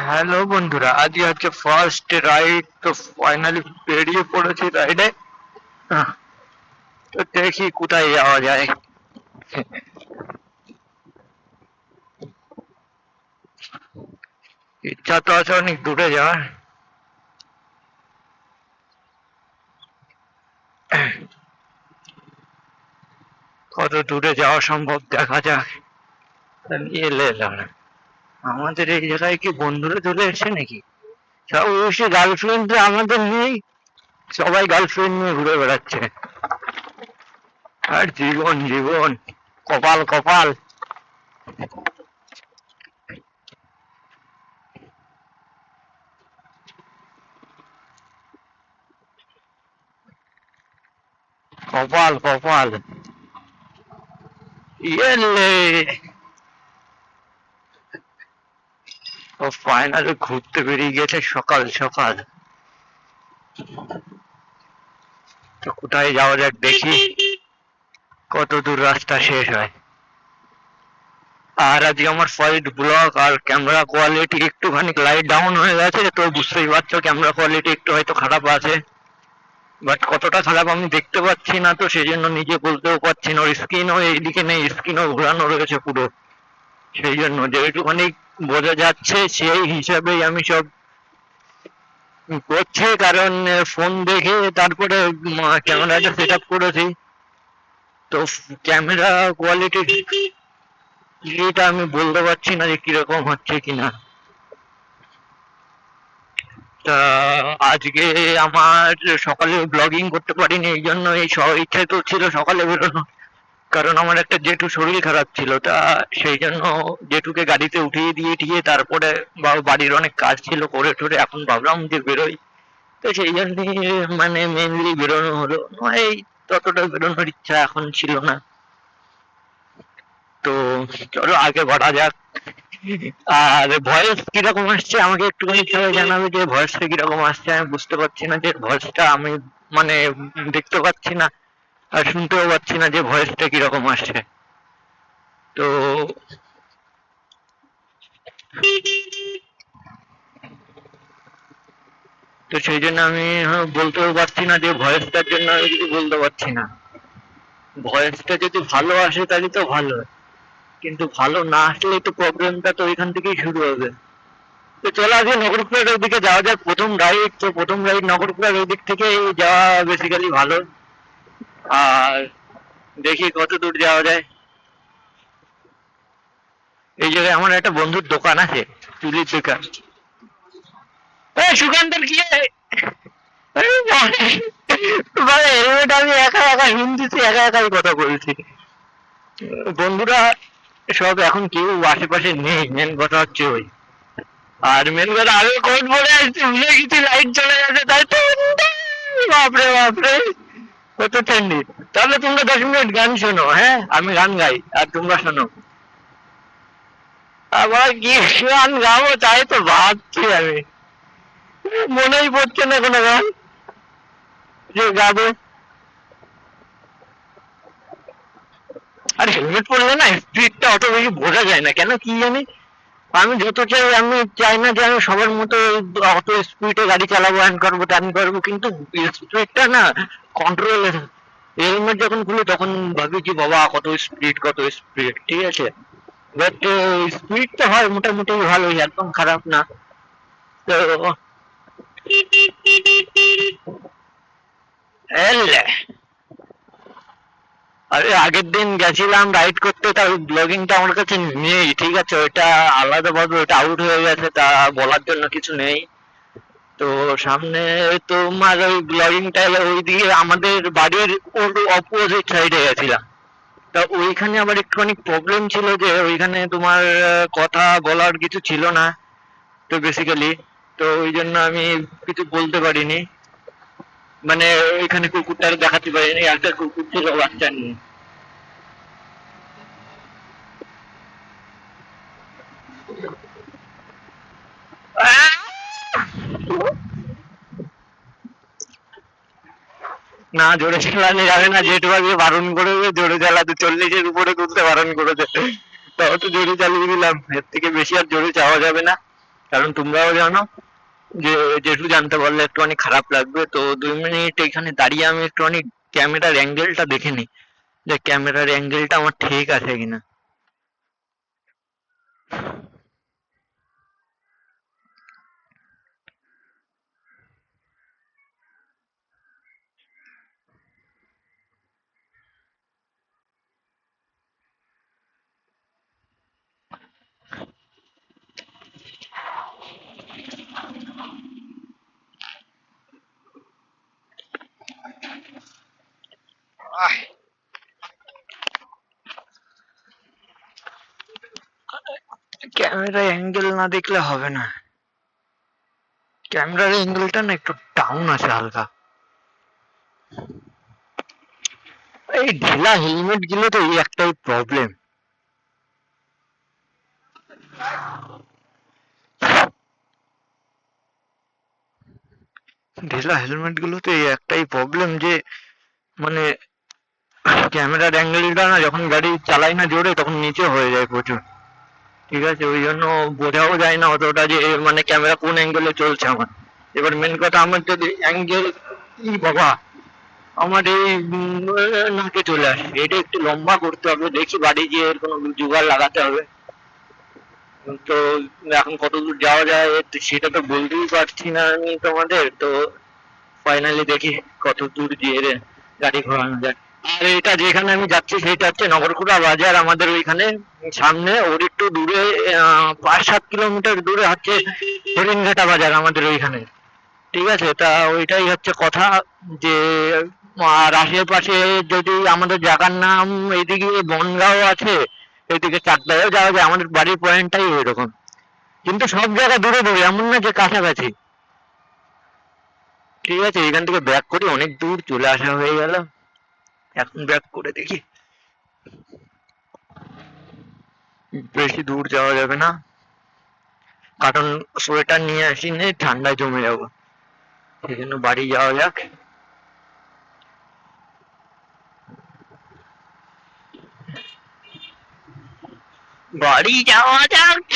Hello বন্ধুরা, আজকে হচ্ছে ফার্স্ট রাইড। তো ফাইনালি বেরিয়ে পড়েছি রাইডে। তো দেখি কোথায় যাওয়া যায়। ইচ্ছা তো আছে অনেক দূরে যাওয়ার। কত দূরে যাওয়া সম্ভব দেখা যাক। এলে এলাম। আমাদের এই জায়গায় কি বন্ধুরা চলে এসছে নাকি? সব অবশ্যই গার্লফ্রেন্ড আমাদের নেই, সবাই গার্লফ্রেন্ড নিয়ে ঘুরে বেড়াচ্ছে। আর জীবন জীবন, কপাল কপাল। কপাল কপাল। ইয়েলে, ও ফাইনালি ঘুরতে বেরিয়ে গেছে সকাল সকাল। তো কোথায় যাওয়া যাক দেখি, কত দূর রাস্তা শেষ হয়। আর আজকে আমার ফার্স্ট ব্লগ, আর ক্যামেরা কোয়ালিটি একটুখানি লাইট ডাউন হয়ে গেছে, তো বুঝতেই পারছো ক্যামেরা কোয়ালিটি একটু হয়তো খারাপ আছে। বাট কতটা খারাপ আমি দেখতে পাচ্ছি না, তো সেই জন্য নিজে বলতেও পারছি না। ওর স্ক্রিনও এইদিকে নেই, স্ক্রিনও ঘোরানো রয়েছে পুরো। সেই জন্য যেটুখানি বোঝা যাচ্ছে সেই হিসাবেই আমি সব করছি, কারণ ফোন দেখে তারপরে ক্যামেরাটা সেট আপ করেছি। তো ক্যামেরা কোয়ালিটি এটা আমি বলতে পারছি না যে কিরকম হচ্ছে কিনা। তা আজকে আমার সকালে ব্লগিং করতে পারিনি, এই জন্য এই ইচ্ছে তো ছিল সকালে বেরোনো, কারণ আমার একটা জেঠু শরীর খারাপ ছিল। তা সেই জন্য জেঠুকে গাড়িতে উঠিয়ে দিয়ে তারপরে বাড়ির অনেক কাজ ছিল করে টোরে এখন ভাবলাম যে বেরোই। তো সেই জন্য মানে মেনলি বেরোনো হলো, এই ততটা বেরোনোর ইচ্ছা এখন ছিল না। তো চলো আগে বাড়া যাক। আর ভয়েস কিরকম আসছে আমাকে একটুখানি সবাই জানাবে, যে ভয়েসটা কিরকম আসছে। আমি বুঝতে পারছি না যে ভয়েসটা আমি মানে দেখতে পাচ্ছি না আর শুনতেও পাচ্ছি না যে ভয়েসটা কিরকম আসছে। তো তো সেই জন্য আমি বলতেও পারছি না, যে ভয়েসটার জন্য আমি কিছু বলতে পারছি না। ভয়েসটা যদি ভালো আসে তাহলে তো ভালো, কিন্তু ভালো না আসলে তো প্রবলেমটা তো এখান থেকেই শুরু হবে। তো চলো আজকে নগরপুরের ওইদিকে যাওয়া যাক, প্রথম রাইড তো, প্রথম রাইড নগরপুরের ওই দিক থেকে যাওয়া বেসিক্যালি ভালো। আর দেখি কত দূর যাওয়া যায়। এই জায়গায় আমার একটা বন্ধুর দোকান আছে, চুলির দোকান। সুকান্তর কি হেলমেট আমি একা একা হিন্দিতে একা একাই কথা বলছি। বন্ধুরা সব এখন কেউ আশেপাশে নেই, মেন কথা হচ্ছে ওই। আর মেন কথা আগে কোড বলে আসছি, ভুলে গেছি, লাইট চলে গেছে, তাই তো। বাপরে বাপরে, কত ঠান্ডি। তাহলে তোমরা 10 মিনিট গান শোনো, হ্যাঁ আমি গান গাই আর তোমরা শোনো। আবার কি গান গাবো তাই তো ভাবছি আমি, মনেই পড়ছে না কোনো গান যে গাবো। আর হেলমেট পরলে না স্পিডটা অত বেশি বোঝা যায় না, কেন কি জানি। আমি যত চাই, আমি চাই না যে আমি সবার মতো অত স্পিডে গাড়ি চালাবো, হ্যান করবো ত্যান করবো, কিন্তু স্পিডটা না কন্ট্রোল। হেলমেট যখন খুলি তখন ভাবি যে বাবা কত স্পিড কত স্পিড, ঠিক আছে। বাট স্পিড তো হয় মোটামুটি ভালোই, একদম খারাপ না। তো আরে আগের দিন গেছিলাম রাইড করতে, তার ব্লগিংটা আমার কাছে নেই, ঠিক আছে, ওইটা আলাদা ভাবে, ওইটা আউট হয়ে গেছে, তা বলার জন্য কিছু নেই। তো সামনে তোমার ওই ব্লগিংটা ওইদিকে আমাদের বাড়ির অপোজিট সাইডে গেছিলাম। তা ওইখানে আবার একটুখানি প্রবলেম ছিল, যে ওইখানে তোমার কথা বলার কিছু ছিল না, তো বেসিক্যালি তো ওই জন্য আমি কিছু বলতে পারিনি। মানে ওইখানে কুকুরটা দেখাতে পারিনি, একটা কুকুর ছিল বাচ্চা নিয়ে। না জোরে চালানো যাবে না, জেঠু আগে বারণ করেছে জোরে চালাতে, 40-এর উপরে তুলতে বারণ করেছে। তাও তো জোরে চালিয়ে দিলাম, এর থেকে বেশি আর জোরে চাওয়া যাবে না। কারণ তোমরাও জানো যে যেটু জানতে পারলে একটুখানি খারাপ লাগবে। তো 2 মিনিট এখানে দাঁড়িয়ে আমি একটুখানি ক্যামেরার অ্যাঙ্গেলটা দেখে নিই যে ক্যামেরার অ্যাঙ্গেলটা আমার ঠিক আছে কিনা। ক্যামেরার অ্যাঙ্গেল না দেখলে হবে না, ক্যামেরার অ্যাঙ্গেলটা না একটু ডাউন আছে হালকা। এই ঢিলা হেলমেট গুলো তো এই একটাই প্রবলেম। ঢিলা হেলমেট গুলোতে এই একটাই প্রবলেম যে মানে ক্যামেরার অ্যাঙ্গেলটা না যখন গাড়ি চালাই না জোরে তখন নিচে হয়ে যায় প্রচুর। ঠিক আছে, ওই জন্য বোঝাও যায় না অতটা যে মানে ক্যামেরা কোন অ্যাঙ্গেলে চলছে আমার। এবার মেন কথা আমার যদি অ্যাঙ্গেল ই বাবা আমার এই নাকে চলে আসে, এটা একটু লম্বা করতে হবে, দেখি বাড়ি গিয়ে এর কোনো জোগাড় লাগাতে হবে। তো এখন কত দূর যাওয়া যায় সেটা তো বলতেই পারছি না আমি তোমাদের। তো ফাইনালি দেখি কত দূর গিয়ে গাড়ি ঘোরানো যায়। আর এটা যেখানে আমি যাচ্ছি সেটা হচ্ছে নগরকুড়া বাজার আমাদের ওইখানে সামনে, ওর একটু দূরে 5-7 কিলোমিটার দূরে হচ্ছে হরিণঘাটা বাজার আমাদের ওইখানে। ঠিক আছে, তা ওইটাই হচ্ছে কথা যে আর আশেপাশে যদি আমাদের জায়গার নাম এইদিকে বনগাঁও আছে, এইদিকে চাকদায়ও যাওয়া যায়, আমাদের বাড়ির পয়েন্টটাই ওইরকম। কিন্তু সব জায়গা দূরে দূরে, এমন না যে কাছাকাছি। ঠিক আছে, এখান থেকে ব্যাক করি, অনেক দূর চলে আসা হয়ে গেল, এখন ব্যাক করে দেখি। বেশি দূর যাওয়া যাবে না, কারণ সোয়েটার নিয়ে আসি নেই, ঠান্ডায় জমে যাবো। সেই জন্য বাড়ি যাওয়া যাক। বাড়ি যাওয়া যাক।